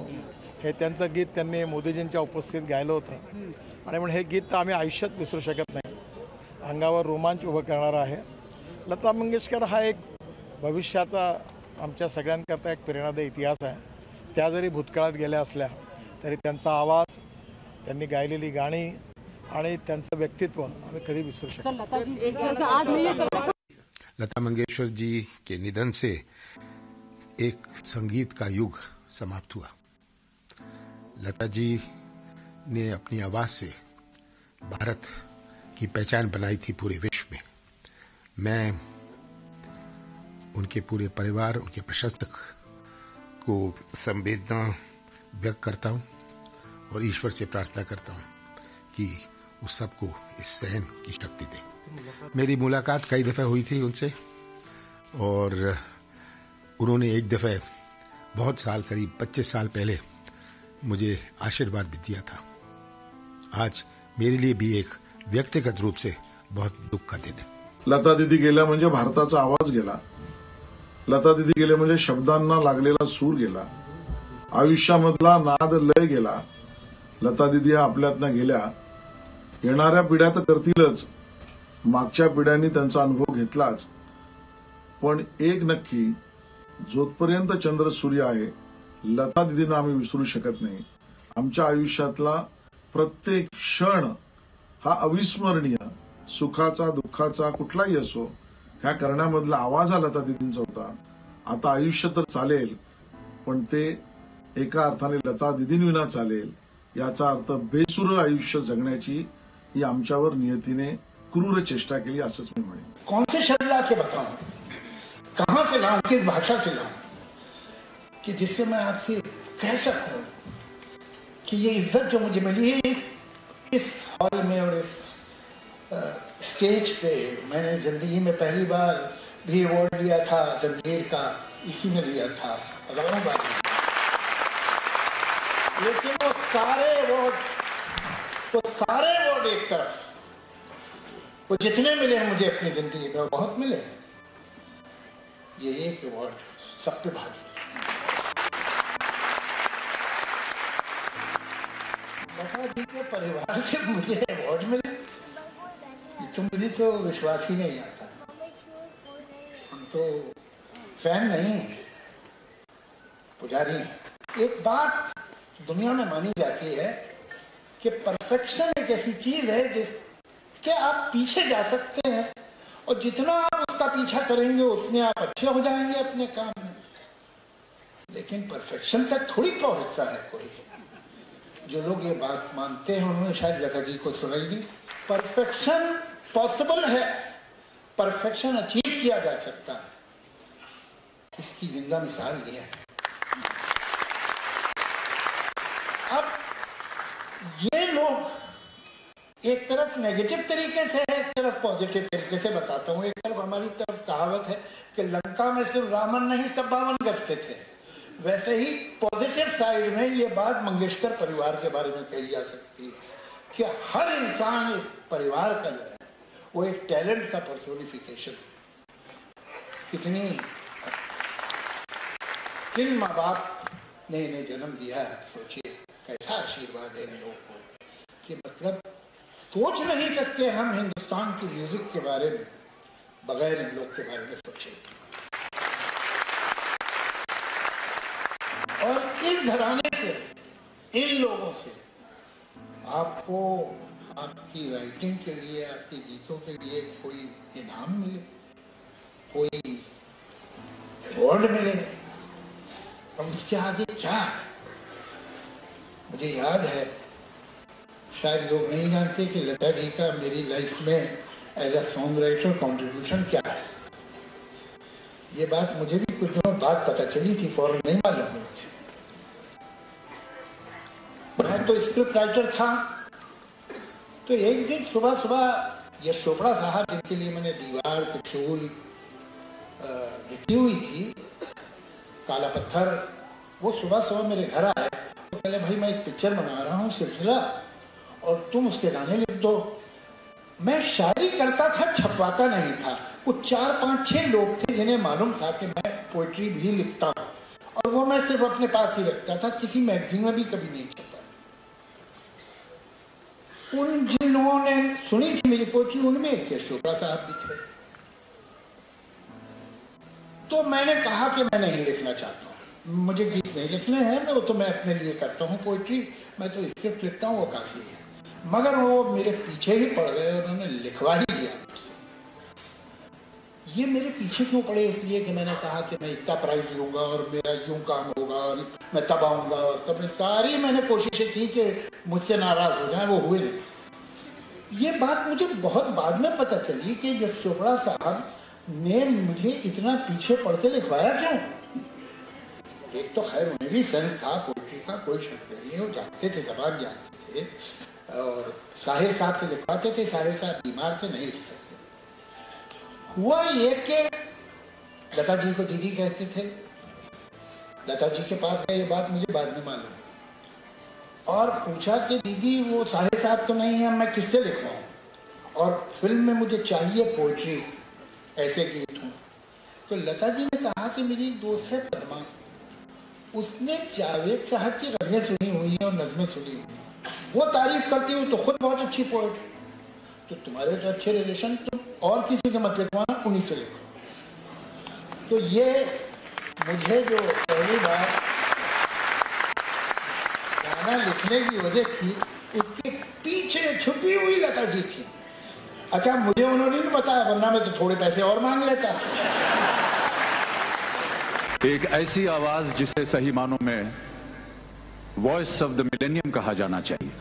हे त्यांचं गीत त्यांनी मोदीजींच्या उपस्थितीत गायलं होतं आणि म्हणून हे गीत तर आम्ही आयुष्यात विसरू शकत नाही। अंगावर रोमांच उभं करणारा आहे। लता मंगेशकर हा एक भविष्याचा आमच्या सगळ्यांकरता एक प्रेरणादायी इतिहास आहे। त्या जरी भूतकाळात गेल्या असल्या तरी त्यांचा आवाज, त्यांनी गायलेली गाणी आणि त्यांचं व्यक्तित्व आम्ही कधी विसरू शकत नाही। लता मंगेशकर जी के निधन से एक संगीत का युग समाप्त हुआ। लता जी ने अपनी आवाज़ से भारत की पहचान बनाई थी पूरे विश्व में। मैं उनके पूरे परिवार, उनके प्रशंसक को संवेदना व्यक्त करता हूँ और ईश्वर से प्रार्थना करता हूँ कि उस सबको इस सहन की शक्ति दे। मेरी मुलाकात कई दफ़े हुई थी उनसे और उन्होंने एक दफ़े बहुत साल, करीब 25 साल पहले मुझे आशीर्वाद भी दिया था। आज मेरे लिए भी एक व्यक्तिगत रूप से बहुत दुख का दिन है. लता दीदी गेल्या म्हणजे भारताचा आवाज गेला. लता दीदी गेले म्हणजे शब्दांना लागलेला सूर गेला. आयुष्यामधला नाद लय गेला. लता दीदी आपल्यातनं गेल्या. येणाऱ्या पिढ्या तर करतीलच, मागच्या पिढ्यांनी त्यांचा अनुभव घेतलाच. पण एक नक्की, जोपर्यंत चंद्र सूर्य आहे लता दीदींना आम्ही विसरू शकत नाही. आमच्या आयुष्यातला प्रत्येक क्षण हा अविस्मरणीय, सुखाचा दुःखाचा कुठलाही असो, ह्या करण्यामधला आवाज हा लता दीदींचा होता. आता आयुष्य तर चालेल, पण ते एका अर्थाने लता दीदींविना चालेल. याचा अर्थ बेसुर आयुष्य जगण्याची ही आमच्यावर नियतीने क्रूर चेष्टा केली असंच मी म्हणेन. कौन से शब्द आके बताऊं, कहां से लाऊं, किस भाषा से लाऊं कि जिससे मैं आपसे कह सकूं कि ये इज्जत जो मुझे मिली है इस हॉल में और इस स्टेज पे, मैंने जिंदगी में पहली बार भी अवार्ड लिया था जंजीर का, इसी में लिया था हजारों बार. लेकिन वो सारे अवार्ड एक तरफ, वो जितने मिले हैं मुझे अपनी जिंदगी में, वो बहुत मिले. ये एक अवार्ड सब पे भारी. लता जी के परिवार से मुझे अवार्ड मिले, तो मुझे तो विश्वास ही नहीं आता. हम तो फैन नहीं, पुजारी हैं. एक बात दुनिया में मानी जाती है कि परफेक्शन एक ऐसी चीज है जिसके आप पीछे जा सकते हैं, और जितना आप उसका पीछा करेंगे उतने आप अच्छे हो जाएंगे अपने काम में. लेकिन परफेक्शन तक थोड़ी पहुंचता है कोई. जो लोग ये बात मानते हैं उन्होंने शायद लता जी को सुनाई नहीं. परफेक्शन पॉसिबल है, परफेक्शन अचीव किया जा सकता है. इसकी जिंदा मिसाल ये है. अब ये लोग एक तरफ नेगेटिव तरीके से है, एक तरफ पॉजिटिव तरीके से बताता हूँ. एक तरफ हमारी तरफ कहावत है कि लंका में सिर्फ रावण नहीं सब 52 गजते थे. वैसे ही पॉजिटिव साइड में ये बात मंगेशकर परिवार के बारे में कही जा सकती है कि हर इंसान इस परिवार का जो है वो एक टैलेंट का पर्सोनिफिकेशन. किन माँ बाप ने इन्हें जन्म दिया है, सोचिए कैसा आशीर्वाद है इन लोगों को. कि मतलब सोच नहीं सकते हम हिंदुस्तान की म्यूजिक के बारे में बगैर इन लोग के बारे में सोचे. और इस घराने से, इन लोगों से आपको आपकी राइटिंग के लिए, आपके गीतों के लिए कोई इनाम मिले, कोई अवार्ड मिले, और उसके आगे क्या. मुझे याद है, शायद लोग नहीं जानते कि लता जी का मेरी लाइफ में as a song writer contribution क्या है. ये बात मुझे भी कुछ दिनों बाद पता चली थी, फौरन नहीं मालूम हुई थी. मैं तो स्क्रिप्ट राइटर था. तो एक दिन सुबह सुबह यश चोपड़ा साहब, जिनके लिए मैंने दीवार, त्रिशूल लिखी हुई थी, काला पत्थर, वो सुबह सुबह मेरे घर आए. तो पहले भाई मैं एक पिक्चर बना रहा हूँ सिलसिला, और तुम उसके गाने लिख दो. मैं शायरी करता था, छपवाता नहीं था. कुछ 4, 5, 6 लोग थे जिन्हें मालूम था कि मैं पोइट्री भी लिखता हूँ, और वो मैं सिर्फ अपने पास ही रखता था, किसी मैगजीन में भी कभी नहीं छपा. उन जिन लोगों ने सुनी थी मेरी पोइट्री, उनमें यश चोपड़ा साहब भी थे. तो मैंने कहा कि मैं नहीं लिखना चाहता हूँ, मुझे गीत नहीं लिखने हैं, वो तो मैं अपने लिए करता हूँ पोइट्री, मैं तो स्क्रिप्ट लिखता हूँ, वो काफ़ी है. मगर वो मेरे पीछे ही पड़ गए, उन्होंने लिखवा ही लिया मुझसे. ये मेरे पीछे क्यों पड़े? इसलिए कि मैंने कहा कि मैं इतना प्राइज लूँगा और मेरा यूँ काम होगा और मैं तब आऊँगा और तब. सारी मैंने कोशिशें की कि मुझसे नाराज़ हो जाए, वो हुए नहीं. ये बात मुझे बहुत बाद में पता चली कि यश चोपड़ा साहब ने मुझे इतना पीछे पड़ के लिखवाया क्यों. एक तो खैर उन्हें भी सेंस था पोइट्री का, कोई शक नहीं है, वो जानते थे, जबान जानते थे, और साहिर साहब से लिखवाते थे. साहिर साहब बीमार थे, नहीं लिख सकते. हुआ ये कि लता जी को दीदी कहते थे. लता जी के पास गए, ये बात मुझे बाद में मालूम हुई, और पूछा कि दीदी वो साहिर साहब तो नहीं है, मैं किससे लिखवाऊँ. और फिल्म में मुझे चाहिए पोइट्री, ऐसे गीत हों। तो लता जी ने कहा कि मेरी एक दोस्त है पद्मा, उसने जावेद साहब की गज़लें सुनी हुई हैं और नज़में सुनी हुई हैं, वो तारीफ करती हुई तो खुद बहुत अच्छी पोइट है, तो तुम्हारे तो अच्छे रिलेशन, तुम और किसी से मत लिखवाना, उन्हीं से लिखो। तो ये मुझे जो पहली बार गाना लिखने की वजह थी, उसके पीछे छुपी हुई लता जी थी। अच्छा, मुझे उन्होंने नहीं बताया, वरना मैं तो थोड़े पैसे और मांग लेता। एक ऐसी आवाज जिसे सही मानों में वॉइस ऑफ द मिलेनियम कहा जाना चाहिए।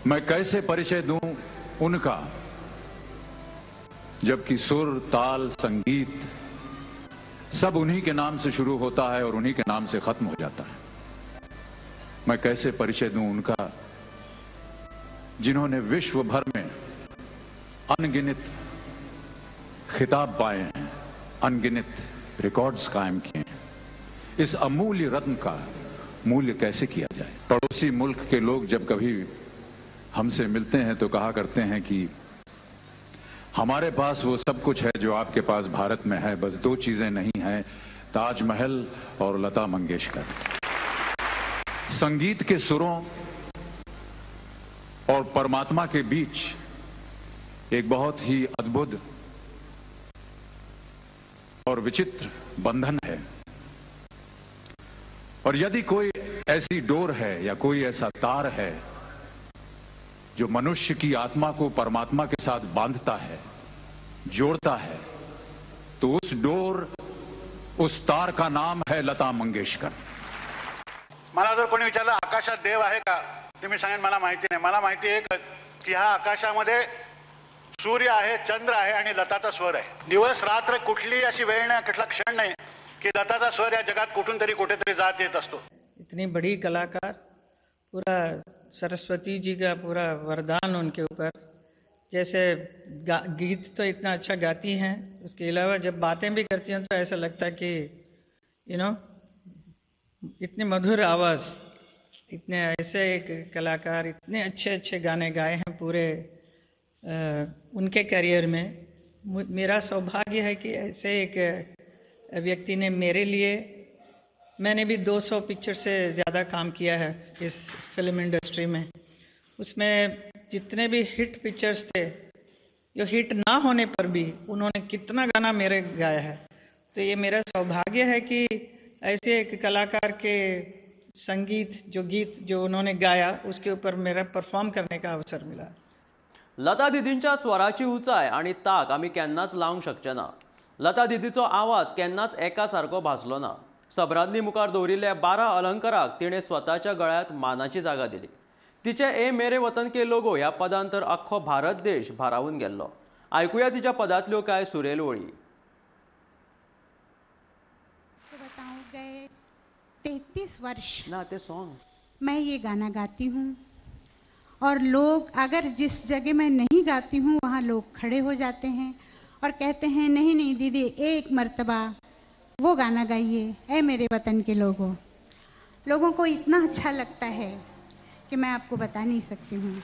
मैं कैसे परिचय दूं उनका, जबकि सुर, ताल, संगीत सब उन्हीं के नाम से शुरू होता है और उन्हीं के नाम से खत्म हो जाता है। मैं कैसे परिचय दूं उनका जिन्होंने विश्व भर में अनगिनत खिताब पाए हैं, अनगिनत रिकॉर्ड्स कायम किए हैं। इस अमूल्य रत्न का मूल्य कैसे किया जाए। पड़ोसी मुल्क के लोग जब कभी हमसे मिलते हैं तो कहा करते हैं कि हमारे पास वो सब कुछ है जो आपके पास भारत में है, बस दो चीजें नहीं हैं, ताजमहल और लता मंगेशकर। संगीत के सुरों और परमात्मा के बीच एक बहुत ही अद्भुत और विचित्र बंधन है, और यदि कोई ऐसी डोर है या कोई ऐसा तार है जो मनुष्य की आत्मा को परमात्मा के साथ बांधता है, जोड़ता है, तो उस डोर, उस तार का नाम है लता मंगेशकर। मला जर कोणी विचारलं आकाशात देव आहे का, ते मी सांगेन मला माहिती नाही। मला माहिती आहे की ह्या आकाशामध्ये सूर्य आहे, चंद्र आहे आणि लताचा स्वर आहे। दिवस रात्र कुठली अशी वेळ नाही, कुठला क्षण नाही की लताचा स्वर या जगात कुठून तरी कुठेतरी जात येत असतो। इतनी बड़ी कलाकार, पूरा सरस्वती जी का पूरा वरदान उनके ऊपर। जैसे गीत तो इतना अच्छा गाती हैं, उसके अलावा जब बातें भी करती हैं तो ऐसा लगता है कि इतनी मधुर आवाज़, इतने ऐसे एक कलाकार, इतने अच्छे अच्छे गाने गाए हैं पूरे उनके करियर में। मेरा सौभाग्य है कि ऐसे एक व्यक्ति ने मेरे लिए, मैंने भी 200 पिक्चर से ज़्यादा काम किया है इस फिल्म इंडस्ट्री में। उसमें जितने भी हिट पिक्चर्स थे, जो हिट ना होने पर भी उन्होंने कितना गाना मेरे गाया है। तो ये मेरा सौभाग्य है कि ऐसे एक कलाकार के संगीत, जो गीत जो उन्होंने गाया, उसके ऊपर मेरा परफॉर्म करने का अवसर मिला। लता दिदींच्या स्वराची उंचाय आणि ताक आमी केन्नाच लावंक शकचे ना। लता दिदीचो आवाज केन्नाच एका सारको भासलो ना। सबरांनी मुखार दवरिल्ल्या 12 अलंकाराक तिणें स्वताच्या गळ्यांत मानाची जागा दिली। तिचे ए मेरे वतन के लोगो ह्या पदान तर आख्खो भारत देश भारावून गेल्लो। आयकुया तिच्या पदांतल्यो कांय सुरेल वळी। 33 वर्ष ना ते सॉन्ग मैं ये गाना गाती हूँ, और लोग, अगर जिस जगह मैं नहीं गाती हूँ वहाँ लोग खड़े हो जाते हैं और कहते हैं नहीं नहीं दीदी, एक मर्तबा वो गाना गाइए, ए मेरे वतन के लोगों। लोगों को इतना अच्छा लगता है कि मैं आपको बता नहीं सकती हूँ।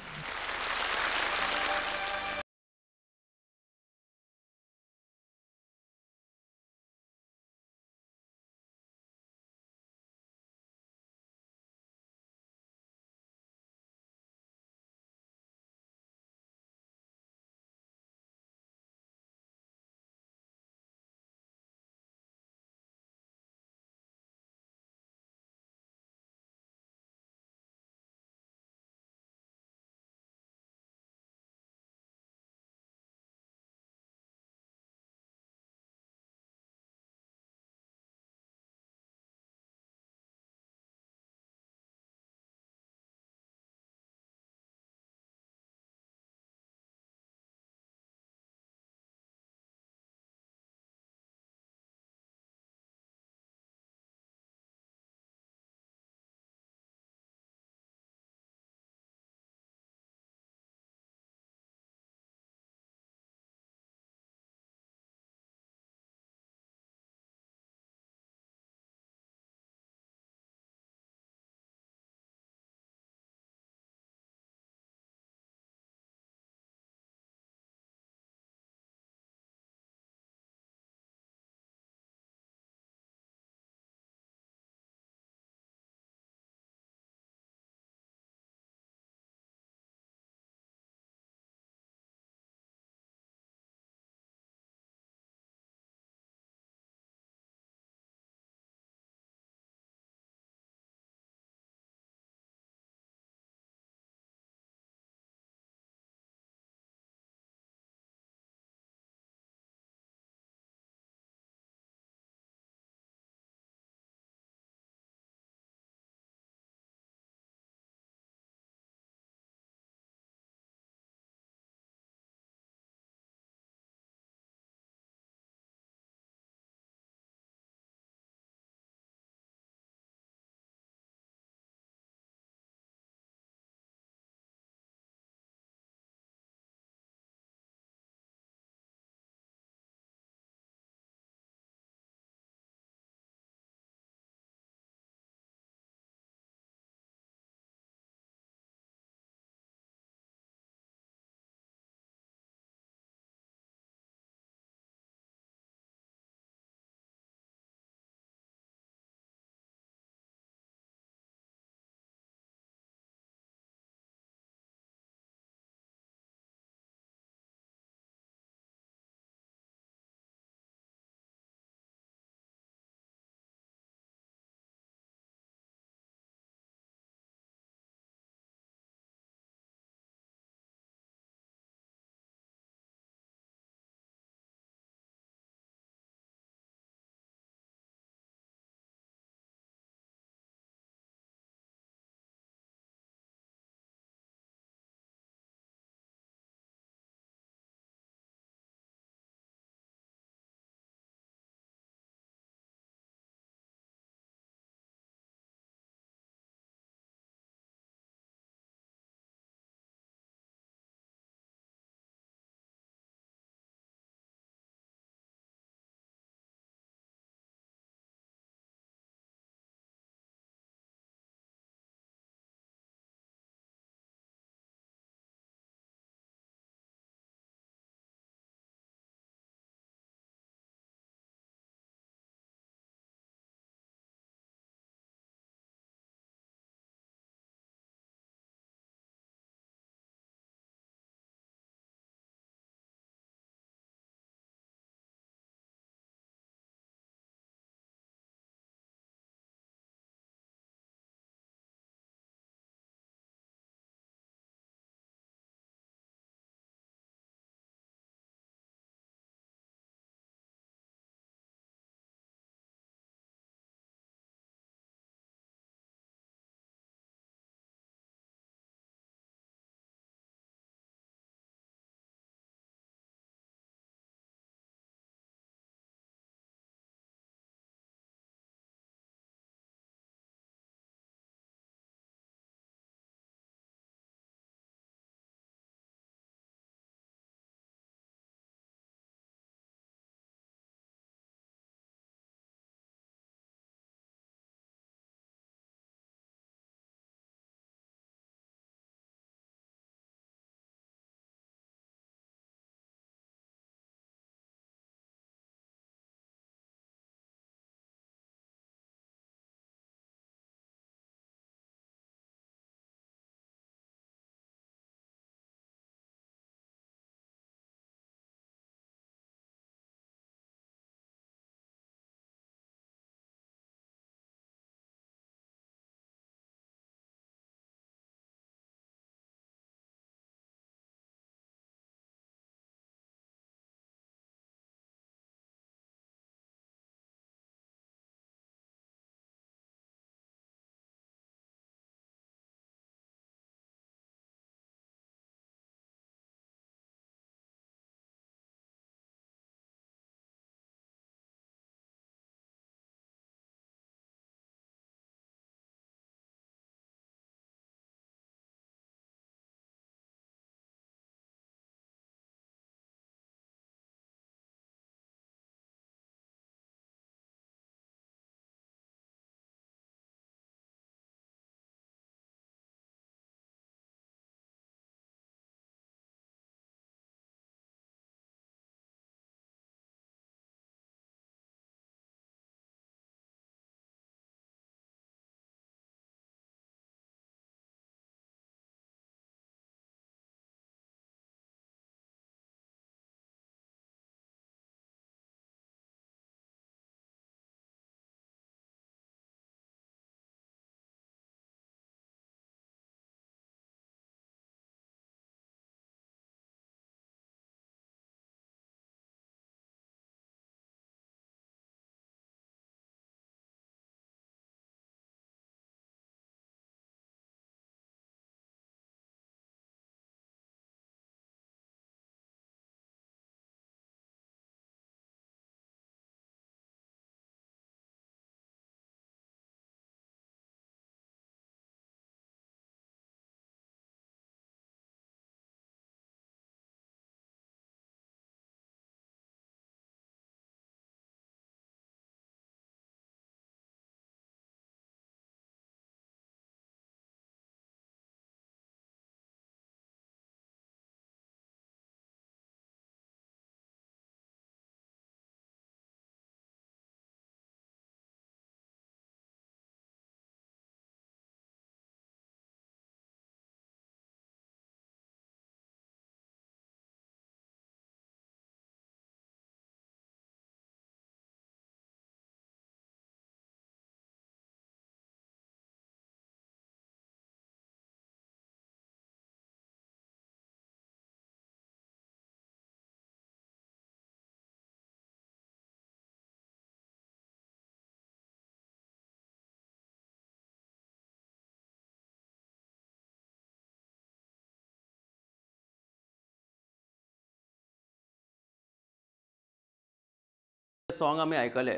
सॉंग आमी आयकले.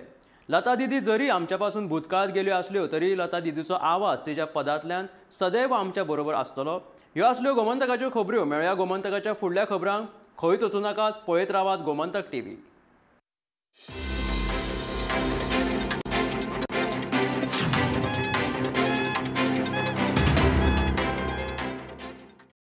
लता दिदी जरी आमच्या पासून भूतकाळात गेल्यो असल्यो तरी लता दिदीचो आवाज तिच्या पदांतल्यान सदैव आमच्या बरोबर आसतलो. ह्यो असल्यो गोमंतकाच्यो खबऱ्यो. मेळुया गोमंतकाच्या फुडल्या खबरांक. खंयच वचूं नाकात, पळयत रावात गोमंतक TV.